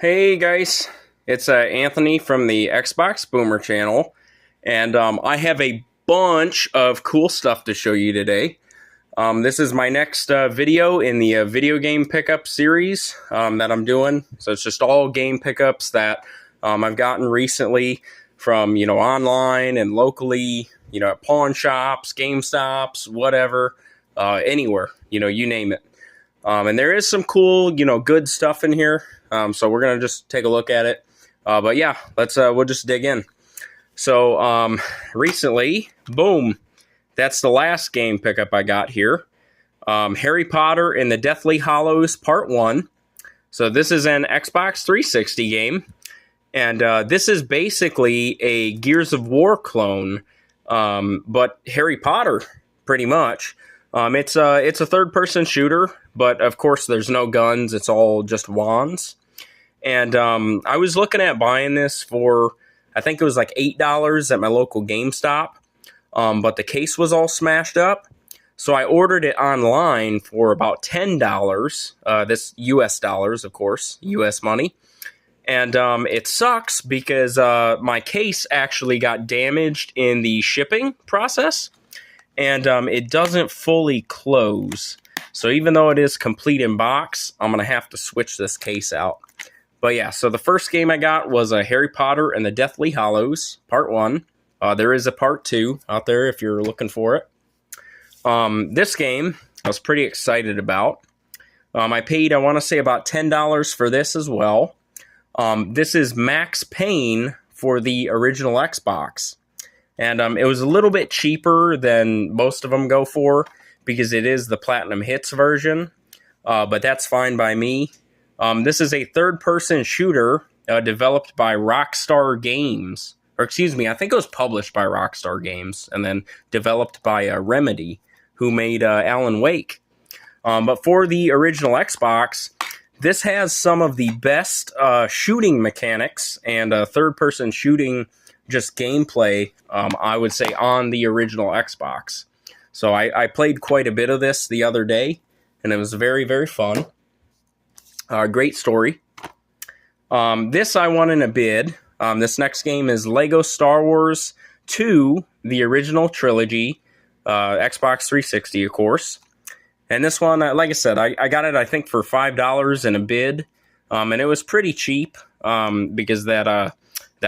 Hey guys, it's Anthony from the Xbox Boomer channel, and I have a bunch of cool stuff to show you today. This is my next video in the video game pickup series that I'm doing. So it's just all game pickups that I've gotten recently from online and locally, at pawn shops, Game Stops, whatever, anywhere, you name it. And there is some cool, good stuff in here. So we're gonna just take a look at it. But yeah, we'll just dig in. So recently, boom, that's the last game pickup I got here. Harry Potter and the Deathly Hallows Part 1. So this is an Xbox 360 game. And this is basically a Gears of War clone, but Harry Potter, pretty much. It's a third-person shooter, but of course there's no guns. It's all just wands. And I was looking at buying this for, I think it was like $8 at my local GameStop, but the case was all smashed up. So I ordered it online for about $10. This U.S. dollars, of course, U.S. money. And it sucks because my case actually got damaged in the shipping process. And it doesn't fully close. So even though it is complete in box, I'm going to have to switch this case out. But yeah, so the first game I got was Harry Potter and the Deathly Hallows, Part 1. There is a Part 2 out there if you're looking for it. This game I was pretty excited about. I paid, I want to say, about $10 for this as well. This is Max Payne for the original Xbox. And it was a little bit cheaper than most of them go for because it is the Platinum Hits version. But that's fine by me. This is a third-person shooter developed by Rockstar Games. Or excuse me, I think it was published by Rockstar Games and then developed by Remedy, who made Alan Wake. But for the original Xbox, this has some of the best shooting mechanics and third-person shooting just gameplay, I would say, on the original Xbox. So I played quite a bit of this the other day, and it was very, very fun. Great story. This I won in a bid. This next game is Lego Star Wars 2, the original trilogy, Xbox 360, of course. And this one, like I said, I got it, I think, for $5 in a bid, and it was pretty cheap because that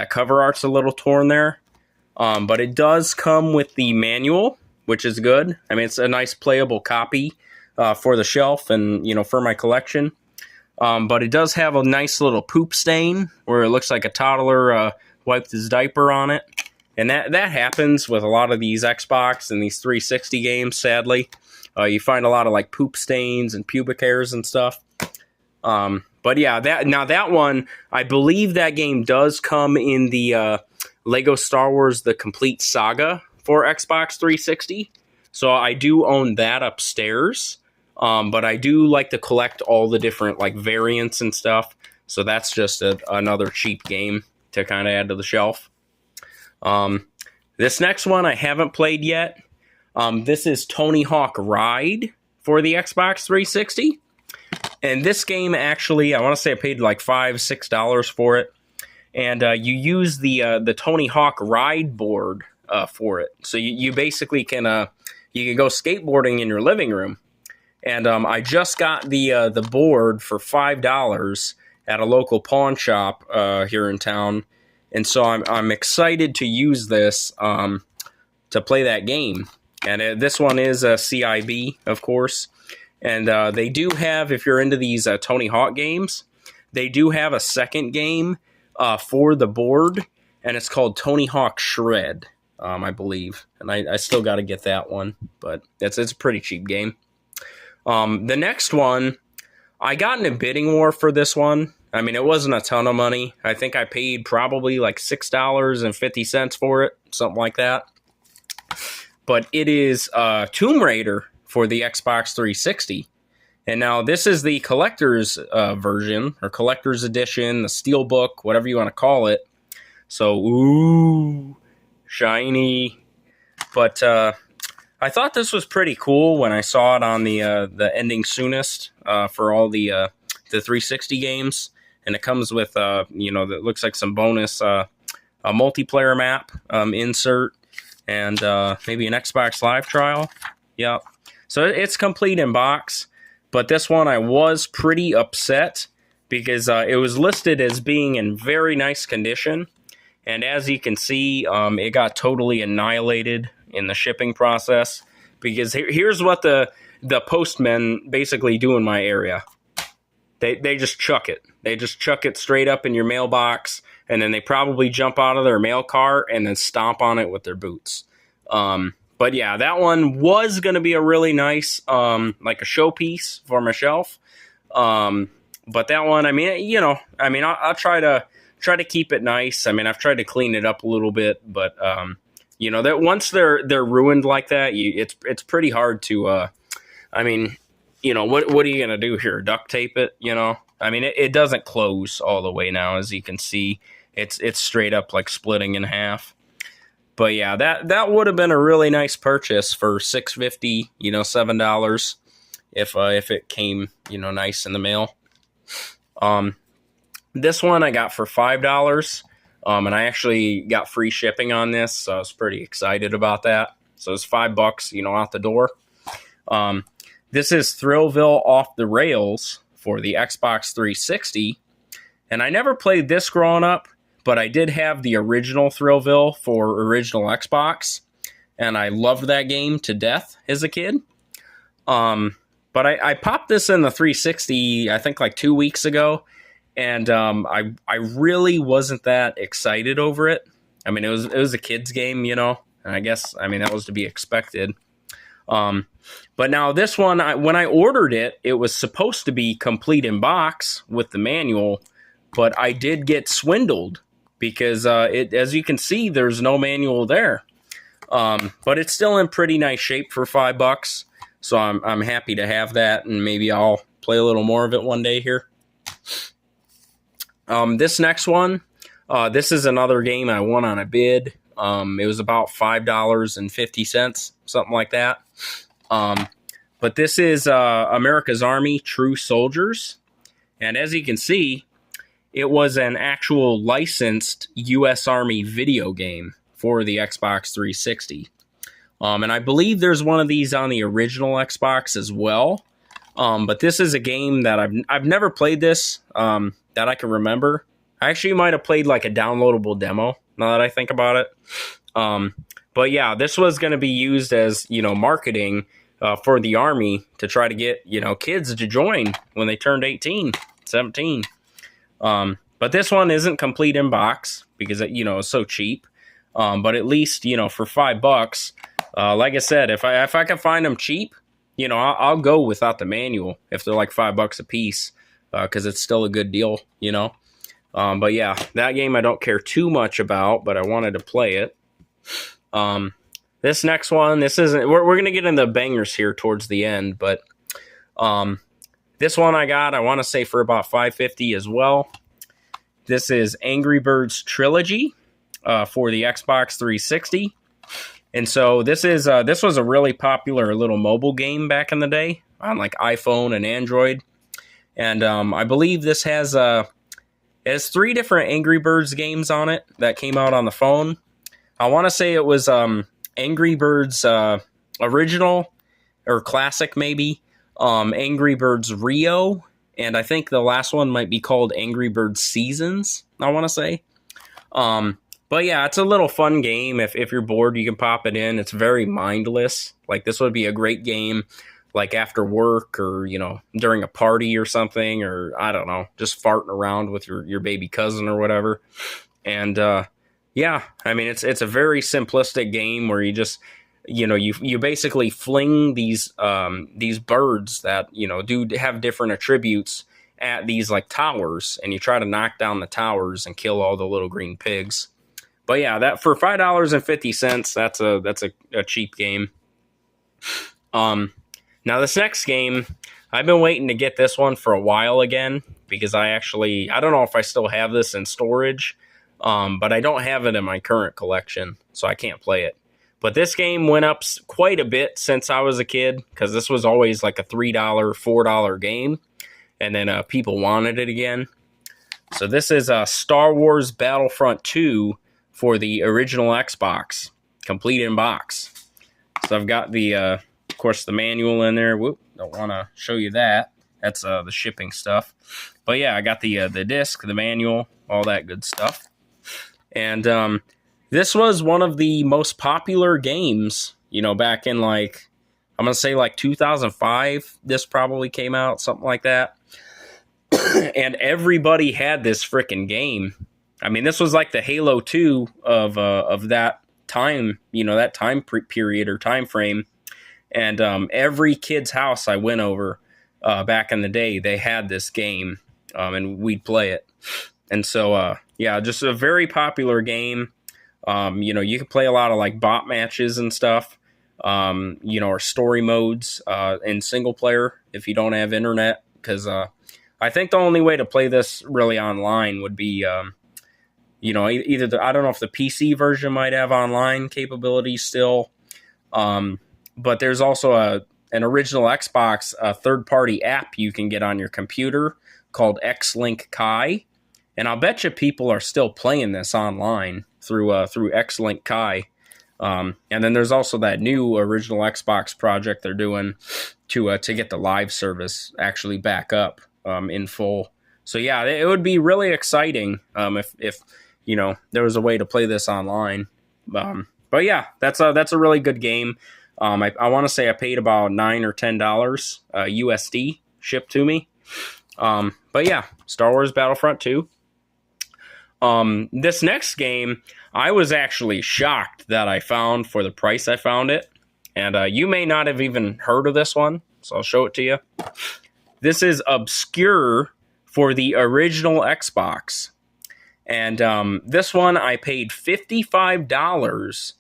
cover art's a little torn there. But it does come with the manual, which is good. I mean, it's a nice playable copy for the shelf and, for my collection. But it does have a nice little poop stain where it looks like a toddler wiped his diaper on it. And that happens with a lot of these Xbox and these 360 games, sadly. You find a lot of like poop stains and pubic hairs and stuff. But yeah, that one, I believe that game does come in the Lego Star Wars The Complete Saga for Xbox 360. So I do own that upstairs. But I do like to collect all the different like variants and stuff. So that's just another cheap game to kind of add to the shelf. This next one I haven't played yet. This is Tony Hawk Ride for the Xbox 360. And this game, actually, I want to say I paid like $5, $6 for it. And you use the Tony Hawk Ride board for it. So you basically can go skateboarding in your living room. And I just got the board for $5 at a local pawn shop here in town. And so I'm excited to use this to play that game. And this one is a CIB, of course. And they do have, if you're into these Tony Hawk games, they do have a second game for the board. And it's called Tony Hawk Shred, I believe. And I still got to get that one. But it's a pretty cheap game. The next one, I got in a bidding war for this one. I mean, it wasn't a ton of money. I think I paid probably like $6.50 for it, something like that. But it is Tomb Raider for the Xbox 360. And now this is the collector's version, or collector's edition, the steelbook, whatever you want to call it. So, ooh, shiny. But I thought this was pretty cool when I saw it on the Ending Soonest for all the 360 games. and it comes with that looks like some bonus a multiplayer map insert, and maybe an Xbox Live trial. Yep. So it's complete in box, but this one I was pretty upset because it was listed as being in very nice condition, and as you can see, it got totally annihilated in the shipping process, because here's what the postmen basically do in my area. They just chuck it. They just chuck it straight up in your mailbox, and then they probably jump out of their mail car and then stomp on it with their boots. But yeah, that one was going to be a really nice, like a showpiece for my shelf. But that one, I'll try to keep it nice. I mean, I've tried to clean it up a little bit, but that once they're ruined like that, it's pretty hard to. What are you gonna do here? Duct tape it? It doesn't close all the way now, as you can see. It's straight up like splitting in half. But yeah, that would have been a really nice purchase for $6.50, $7 if it came nice in the mail. This one I got for $5, and I actually got free shipping on this, so I was pretty excited about that. So it's $5, out the door. This is Thrillville Off the Rails for the Xbox 360, and I never played this growing up, but I did have the original Thrillville for original Xbox, and I loved that game to death as a kid. But I popped this in the 360, I think like 2 weeks ago, and I really wasn't that excited over it. I mean, it was a kid's game, and I guess, that was to be expected. But now this one, when I ordered it, it was supposed to be complete in box with the manual, but I did get swindled because as you can see, there's no manual there. But it's still in pretty nice shape for $5. So I'm happy to have that, and maybe I'll play a little more of it one day here. This next one, this is another game I won on a bid. It was about $5.50, something like that. But this is America's Army True Soldiers. And as you can see, it was an actual licensed U.S. Army video game for the Xbox 360. And I believe there's one of these on the original Xbox as well. But this is a game that I've never played this that I can remember. I actually might have played like a downloadable demo, now that I think about it. But yeah, this was going to be used as, marketing for the Army to try to get, kids to join when they turned 18, 17. But this one isn't complete in box because it's so cheap. But at least, for $5, like I said, if I can find them cheap, I'll go without the manual if they're like $5 a piece, because it's still a good deal, But yeah, that game I don't care too much about, but I wanted to play it. This next one, this isn't. We're gonna get into bangers here towards the end, but this one I want to say for about $5.50 as well. This is Angry Birds Trilogy for the Xbox 360. And so this was a really popular little mobile game back in the day on like iPhone and Android. And I believe this has 3 different Angry Birds games on it that came out on the phone. I want to say it was Angry Birds original or classic maybe, Angry Birds Rio, and I think the last one might be called Angry Birds Seasons, I want to say. But yeah, it's a little fun game. If you're bored, you can pop it in. It's very mindless. Like, this would be a great game, like after work or, during a party or something, or I don't know, just farting around with your baby cousin or whatever. And yeah, it's a very simplistic game where you just, you basically fling these birds that, do have different attributes at these like towers, and you try to knock down the towers and kill all the little green pigs. But yeah, that for $5.50, that's a cheap game. Now this next game, I've been waiting to get this one for a while again, because I don't know if I still have this in storage, but I don't have it in my current collection, so I can't play it. But this game went up quite a bit since I was a kid, because this was always like a $3, $4 game, and then people wanted it again. So this is Star Wars Battlefront 2 for the original Xbox, complete in box. So I've got the, of course, the manual in there. Whoop, don't want to show you that. That's the shipping stuff. But yeah, I got the disc, the manual, all that good stuff. And this was one of the most popular games, you know, back in like, I'm going to say like 2005, this probably came out, something like that. And everybody had this freaking game. I mean, this was like the Halo 2 of that time, you know, that time period or time frame. And every kid's house I went over back in the day, they had this game, and we'd play it. And so, yeah, just a very popular game. You know, you can play a lot of like bot matches and stuff, you know, or story modes in single player if you don't have internet, because I think the only way to play this really online would be, you know, either I don't know if the PC version might have online capabilities still, but there's also an original Xbox third-party app you can get on your computer called X-Link Kai, and I'll bet you people are still playing this online through X-Link Kai. And then there's also that new original Xbox project they're doing to get the live service actually back up in full. So yeah, it would be really exciting if you know there was a way to play this online. But yeah, that's a really good game. I want to say I paid about $9 or $10 USD shipped to me. But yeah, Star Wars Battlefront 2. This next game, I was actually shocked that I found for the price I found it. And you may not have even heard of this one, so I'll show it to you. This is Obscure for the original Xbox. And this one I paid $55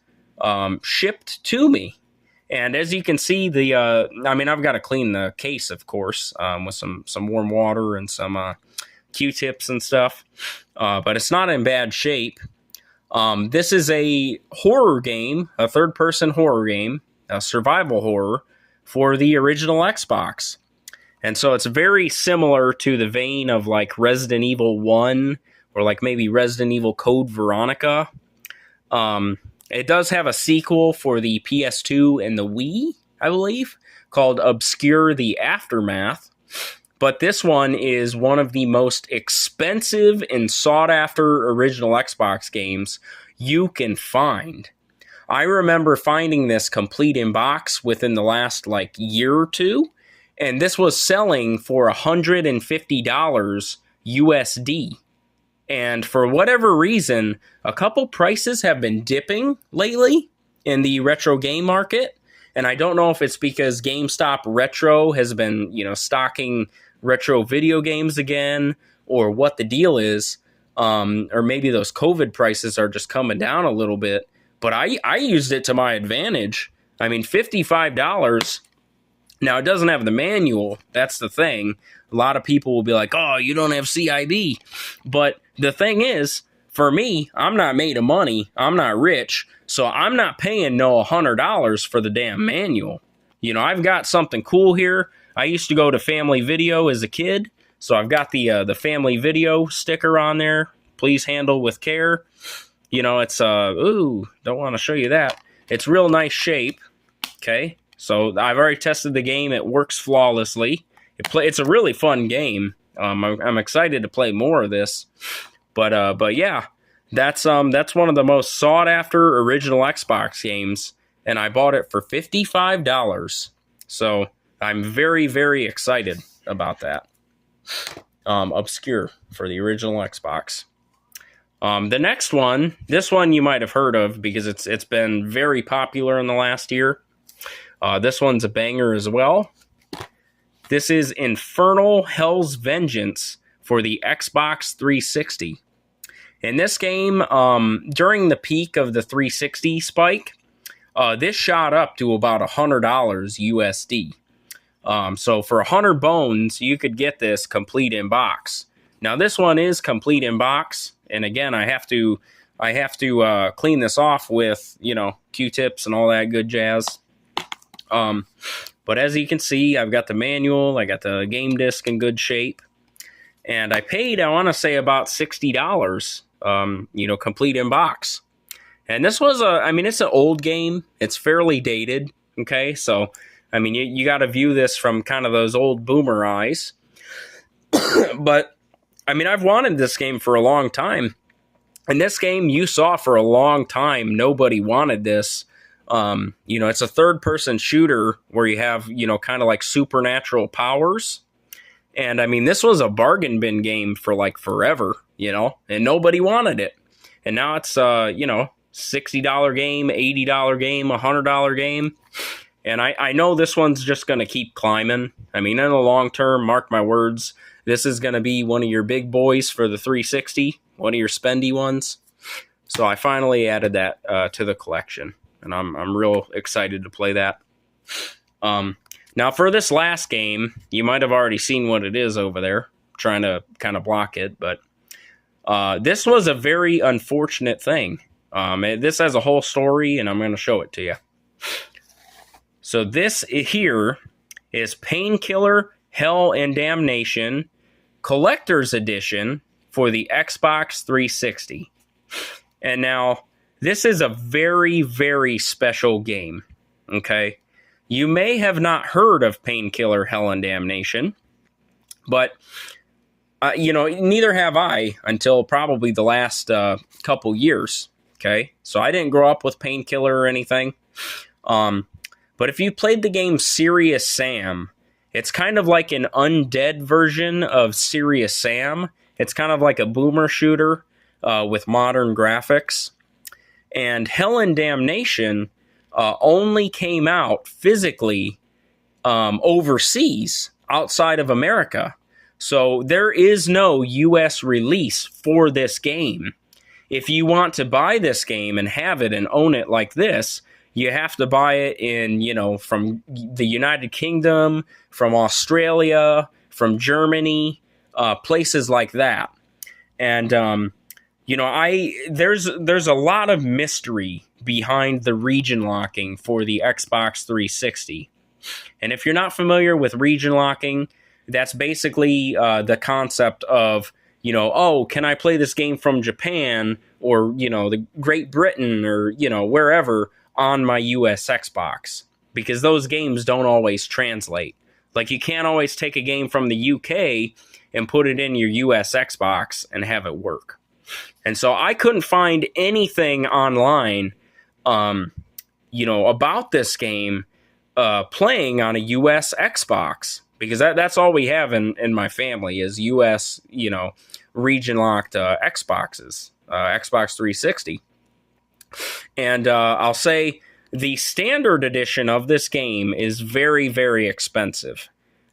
shipped to me. And as you can see, I mean, I've got to clean the case, of course, with some warm water and some Q-tips and stuff. But it's not in bad shape. This is a horror game, a third-person horror game, a survival horror for the original Xbox. And so it's very similar to the vein of like Resident Evil 1 or like maybe Resident Evil Code Veronica. It does have a sequel for the PS2 and the Wii, I believe, called Obscure: The Aftermath. But this one is one of the most expensive and sought-after original Xbox games you can find. I remember finding this complete in box within the last like year or two, and this was selling for $150 USD. And for whatever reason, a couple prices have been dipping lately in the retro game market. And I don't know if it's because GameStop Retro has been, you know, stocking retro video games again, or what the deal is. Or maybe those COVID prices are just coming down a little bit. But I used it to my advantage. I mean, $55. Now, it doesn't have the manual. That's the thing. A lot of people will be like, oh, you don't have CIB. But the thing is, for me, I'm not made of money. I'm not rich. So I'm not paying no $100 for the damn manual. You know, I've got something cool here. I used to go to Family Video as a kid. So I've got the Family Video sticker on there. Please handle with care. You know, it's, ooh, don't want to show you that. It's real nice shape. Okay. So I've already tested the game. It works flawlessly. It's a really fun game. I'm excited to play more of this. But yeah, that's one of the most sought after original Xbox games, and I bought it for $55. So I'm very, very excited about that. Obscure for the original Xbox. The next one, this one you might have heard of because it's been very popular in the last year. This one's a banger as well. This is Infernal Hell's Vengeance for the Xbox 360. In this game, during the peak of the 360 spike, this shot up to about $100 USD. So for 100 bones, you could get this complete in box. Now this one is complete in box, and again, I have to clean this off with, you know, Q-tips and all that good jazz. But as you can see, I've got the manual, I got the game disc in good shape. And I paid, I want to say, about $60, complete in box. And this was it's an old game. It's fairly dated. Okay, so, you got to view this from kind of those old boomer eyes. But, I've wanted this game for a long time. And this game, you saw for a long time, nobody wanted this. It's a third-person shooter where you have, kind of like supernatural powers. And, this was a bargain bin game for, like, forever, and nobody wanted it. And now it's, $60 game, $80 game, $100 game. And I know this one's just going to keep climbing. In the long term, mark my words, this is going to be one of your big boys for the 360, one of your spendy ones. So I finally added that to the collection, and I'm real excited to play that. Now for this last game, you might have already seen what it is over there, trying to kind of block it, but this was a very unfortunate thing. This has a whole story, and I'm going to show it to you. So this here is Painkiller Hell and Damnation Collector's Edition for the Xbox 360. And now, this is a very, very special game, okay? You may have not heard of Painkiller Hell and Damnation, but, neither have I until probably the last couple years, okay? So I didn't grow up with Painkiller or anything. But if you played the game Serious Sam, it's kind of like an undead version of Serious Sam. It's kind of like a boomer shooter with modern graphics. And Hell and Damnation only came out physically overseas, outside of America. So there is no US release for this game. If you want to buy this game and have it and own it like this, you have to buy it in, from the United Kingdom, from Australia, from Germany, places like that. And, there's a lot of mystery behind the region locking for the Xbox 360. And if you're not familiar with region locking, that's basically the concept of, can I play this game from Japan or, the Great Britain or, wherever on my US Xbox, because those games don't always translate. Like, you can't always take a game from the UK and put it in your US Xbox and have it work. And so I couldn't find anything online, about this game playing on a US Xbox, because that's all we have in my family is US, region-locked Xboxes, Xbox 360. And I'll say the standard edition of this game is very, very expensive.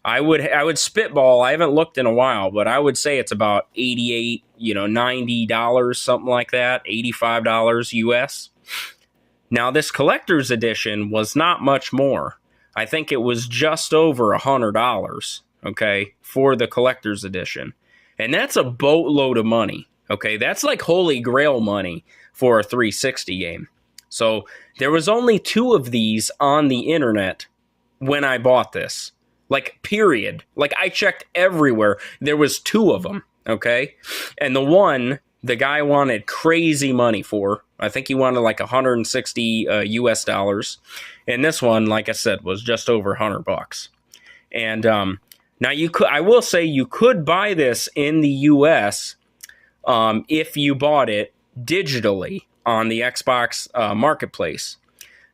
I would spitball, I haven't looked in a while, but I would say it's about $88, $90, something like that, $85 US. Now, this collector's edition was not much more. I think it was just over $100, okay, for the collector's edition. And that's a boatload of money, okay? That's like holy grail money for a 360 game. So there was only 2 of these on the internet when I bought this. Like, period. Like, I checked everywhere. There was 2 of them, okay? And the one, the guy wanted crazy money for. I think he wanted like 160 US dollars. And this one, like I said, was just over $100. And now I will say you could buy this in the US if you bought it digitally on the Xbox Marketplace.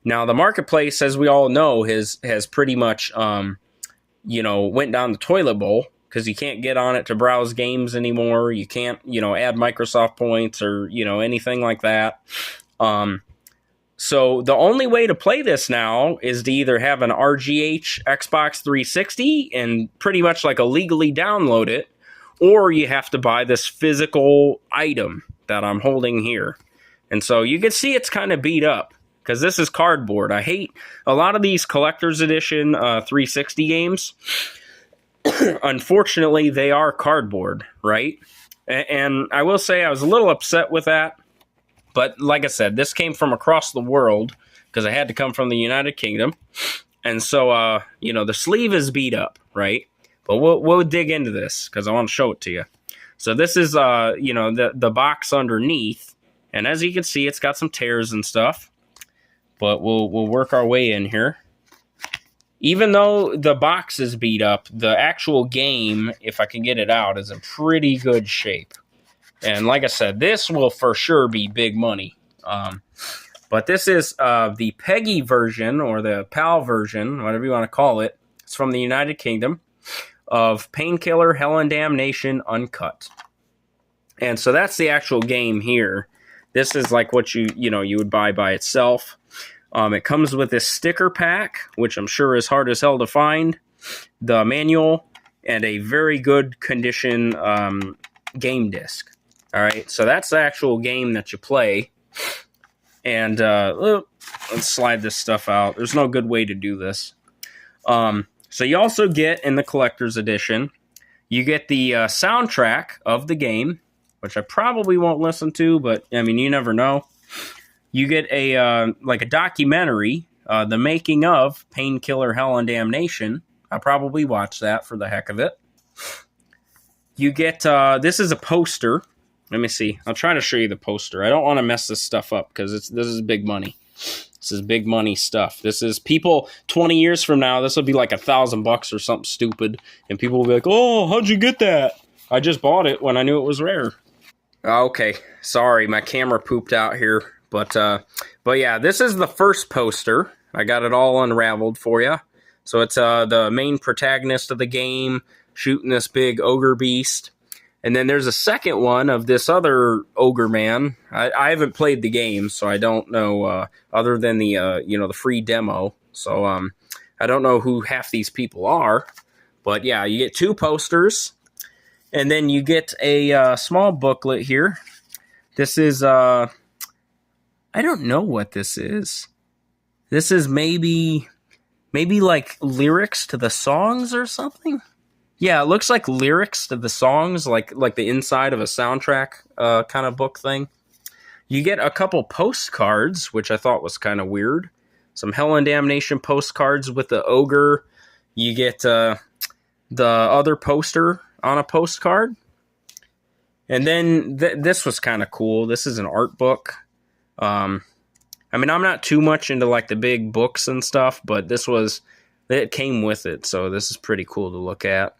Now, the Marketplace, as we all know, has pretty much, went down the toilet bowl, because you can't get on it to browse games anymore. You can't, add Microsoft points or, anything like that. So the only way to play this now is to either have an RGH Xbox 360 and pretty much like illegally download it, or you have to buy this physical item that I'm holding here. And so you can see it's kind of beat up, because this is cardboard. I hate a lot of these collector's edition 360 games. Unfortunately, they are cardboard, right? And I will say I was a little upset with that. But like I said, this came from across the world, because I had to come from the United Kingdom. And so, the sleeve is beat up, right? But we'll dig into this because I want to show it to you. So this is the box underneath, and as you can see, it's got some tears and stuff. But we'll work our way in here. Even though the box is beat up, the actual game, if I can get it out, is in pretty good shape. And like I said, this will for sure be big money. But this is the PEGI version, or the PAL version, whatever you want to call it. It's from the United Kingdom, of Painkiller Hell and Damnation Uncut. And so that's the actual game here. This is like what you would buy by itself. It comes with this sticker pack, which I'm sure is hard as hell to find, the manual, and a very good condition game disc. All right, so that's the actual game that you play. And let's slide this stuff out. There's no good way to do this. So you also get, in the collector's edition, you get the soundtrack of the game, which I probably won't listen to, but, I mean, you never know. You get a documentary, the making of Painkiller Hell and Damnation. I'll probably watch that for the heck of it. You get, this is a poster. Let me see. I'll try to show you the poster. I don't want to mess this stuff up because this is big money. This is big money stuff. This is people 20 years from now. This will be like $1,000 or something stupid, and people will be like, "Oh, how'd you get that?" I just bought it when I knew it was rare. Okay, sorry, my camera pooped out here, but yeah, this is the first poster. I got it all unraveled for you. So it's the main protagonist of the game shooting this big ogre beast. And then there's a second one of this other ogre man. I haven't played the game, so I don't know, other than the the free demo. So I don't know who half these people are. But yeah, you get 2 posters. And then you get a small booklet here. This is, I don't know what this is. This is maybe like lyrics to the songs or something? Yeah, it looks like lyrics to the songs, like the inside of a soundtrack kind of book thing. You get a couple postcards, which I thought was kind of weird. Some Hell and Damnation postcards with the ogre. You get the other poster on a postcard. And then this was kind of cool. This is an art book. I mean, I'm not too much into like the big books and stuff, but it came with it, so this is pretty cool to look at.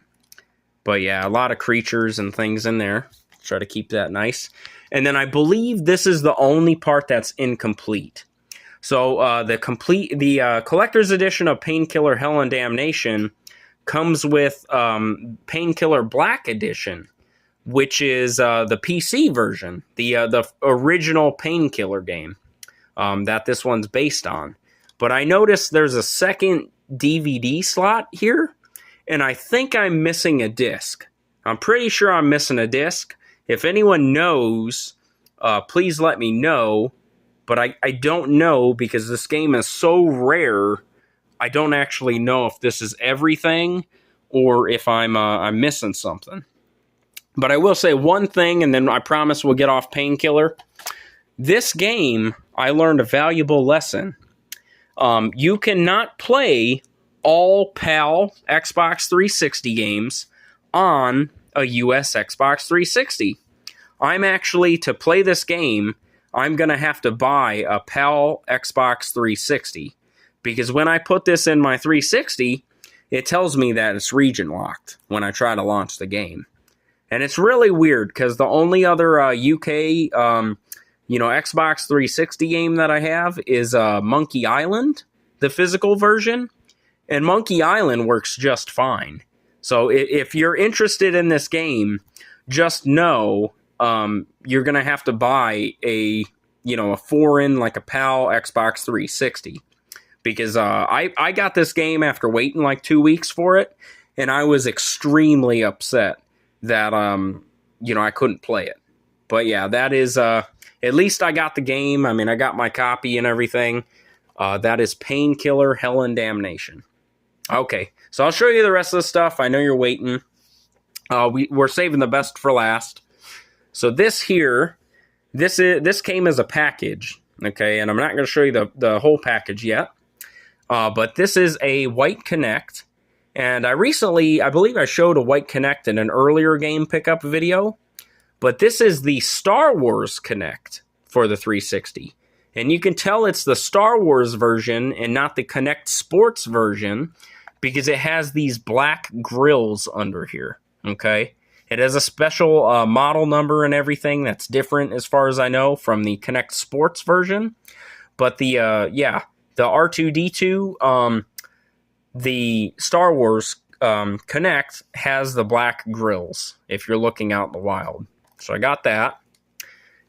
But yeah, a lot of creatures and things in there. Try to keep that nice. And then I believe this is the only part that's incomplete. So the collector's edition of Painkiller Hell and Damnation comes with Painkiller Black Edition, which is the PC version, the original Painkiller game that this one's based on. But I noticed there's a second DVD slot here, and I think I'm missing a disc. I'm pretty sure I'm missing a disc. If anyone knows, please let me know. But I don't know, because this game is so rare, I don't actually know if this is everything or if I'm missing something. But I will say one thing, and then I promise we'll get off Painkiller. This game, I learned a valuable lesson. You cannot play all PAL Xbox 360 games on a US Xbox 360. To play this game, I'm going to have to buy a PAL Xbox 360. Because when I put this in my 360, it tells me that it's region locked when I try to launch the game. And it's really weird, because the only other UK Xbox 360 game that I have is Monkey Island, the physical version. And Monkey Island works just fine. So if you're interested in this game, just know you're going to have to buy a foreign, like a PAL Xbox 360. Because I got this game after waiting like 2 weeks for it, and I was extremely upset that I couldn't play it. But yeah, that is at least I got the game. I mean, I got my copy and everything. That is Painkiller Hell and Damnation. Okay, so I'll show you the rest of the stuff. I know you're waiting. We're saving the best for last. So this here, this came as a package, okay? And I'm not going to show you the whole package yet. But this is a White Connect, And I believe I showed a White Kinect in an earlier game pickup video, but this is the Star Wars Kinect for the 360. And you can tell it's the Star Wars version and not the Kinect Sports version because it has these black grills under here, okay? It has a special model number and everything that's different as far as I know from the Kinect Sports version. But the R2-D2, the Star Wars Kinect has the black grills if you're looking out in the wild. So I got that.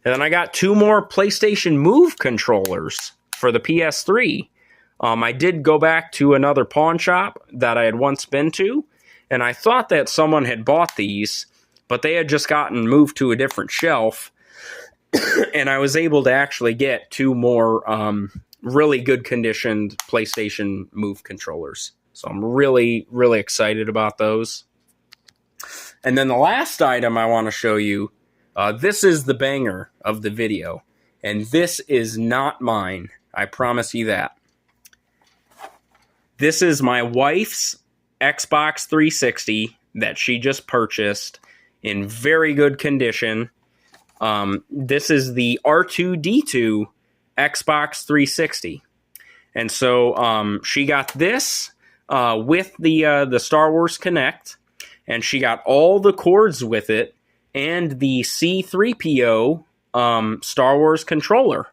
And then I got 2 more PlayStation Move controllers for the PS3. I did go back to another pawn shop that I had once been to, and I thought that someone had bought these, but they had just gotten moved to a different shelf, and I was able to actually get 2 more really good conditioned PlayStation Move controllers. So I'm really, really excited about those. And then the last item I want to show you, this is the banger of the video, and this is not mine. I promise you that. This is my wife's Xbox 360 that she just purchased in very good condition. This is the R2-D2 Xbox 360. And so she got this with the Star Wars Kinect, and she got all the cords with it and the C-3PO Star Wars controller.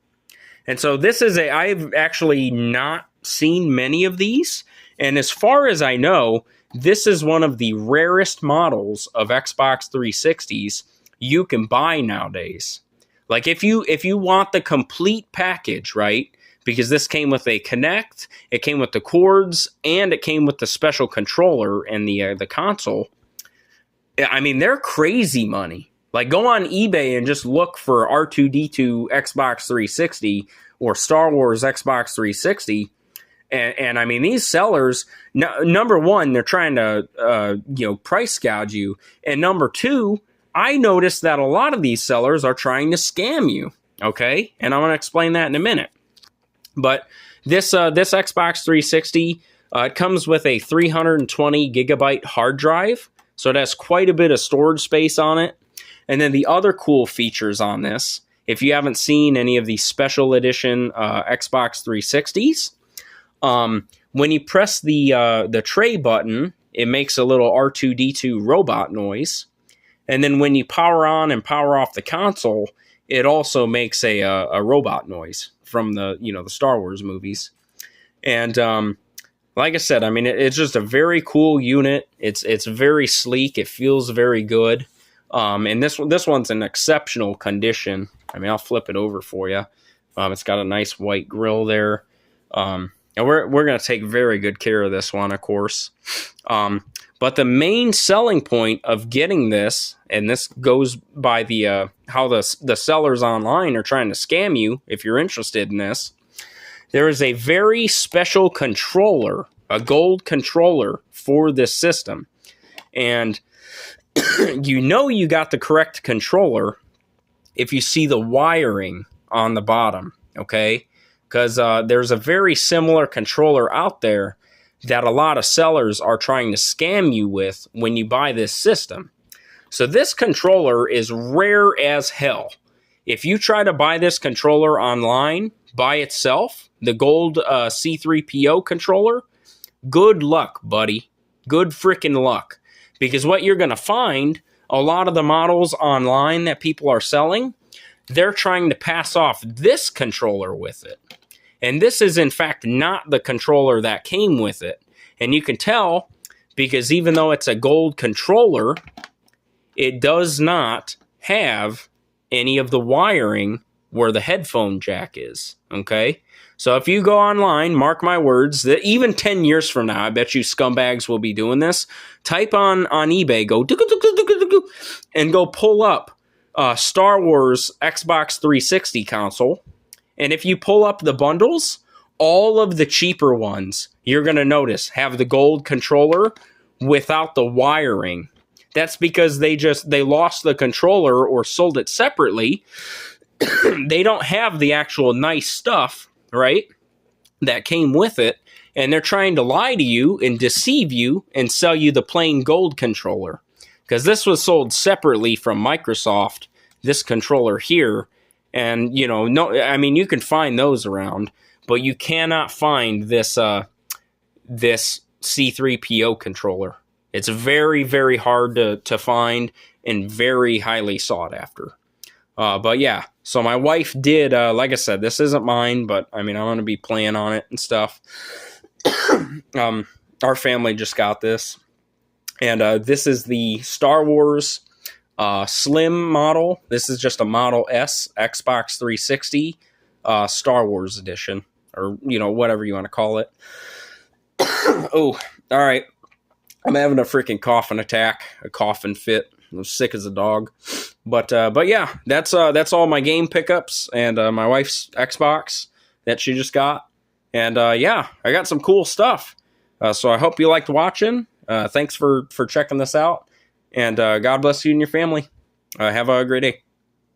And so this is I've actually not seen many of these, and as far as I know, this is one of the rarest models of Xbox 360s you can buy nowadays. Like if you want the complete package, right? Because this came with a Kinect, it came with the cords, and it came with the special controller and the console. I mean, they're crazy money. Like, go on eBay and just look for R2-D2 Xbox 360 or Star Wars Xbox 360. And I mean, these sellers, number one, they're trying to, price gouge you. And number two, I noticed that a lot of these sellers are trying to scam you. Okay. And I'm going to explain that in a minute. But this Xbox 360, it comes with a 320 gigabyte hard drive. So it has quite a bit of storage space on it. And then the other cool features on this, if you haven't seen any of the special edition Xbox 360s, when you press the tray button, it makes a little R2-D2 robot noise. And then when you power on and power off the console, it also makes a robot noise from the Star Wars movies. And like I said, I mean, it's just a very cool unit. It's very sleek. It feels very good. And this one's in exceptional condition. I mean, I'll flip it over for you. It's got a nice white grill there. And we're going to take very good care of this one, of course. But the main selling point of getting this, and this goes by the how the sellers online are trying to scam you if you're interested in this, there is a very special controller, a gold controller for this system. And you got the correct controller if you see the wiring on the bottom, okay? Because there's a very similar controller out there that a lot of sellers are trying to scam you with when you buy this system. So this controller is rare as hell. If you try to buy this controller online by itself, the gold C-3PO controller, good luck, buddy. Good freaking luck. Because what you're going to find, a lot of the models online that people are selling, they're trying to pass off this controller with it. And this is, in fact, not the controller that came with it. And you can tell because even though it's a gold controller, it does not have any of the wiring where the headphone jack is. Okay? So if you go online, mark my words, that even 10 years from now, I bet you scumbags will be doing this. Type on eBay, go and go pull up Star Wars Xbox 360 console. And if you pull up the bundles, all of the cheaper ones, you're going to notice, have the gold controller without the wiring. That's because they lost the controller or sold it separately. They don't have the actual nice stuff, right, that came with it. and they're trying to lie to you and deceive you and sell you the plain gold controller. Because this was sold separately from Microsoft, this controller here. And, you know, no, I mean, you can find those around, but you cannot find this this C3PO controller. It's very, very hard to find and very highly sought after. But yeah, so my wife did, like I said, this isn't mine, but I mean, I'm going to be playing on it and stuff. Our family just got this. And this is the Star Wars Slim model. This is just a Model S Xbox 360 Star Wars edition, or, you know, whatever you want to call it. Oh, all right. I'm having a freaking coughing attack, a coughing fit. I'm sick as a dog. But yeah, that's all my game pickups and my wife's Xbox that she just got. And yeah, I got some cool stuff. So I hope you liked watching. Thanks for checking this out. And God bless you and your family. Have a great day.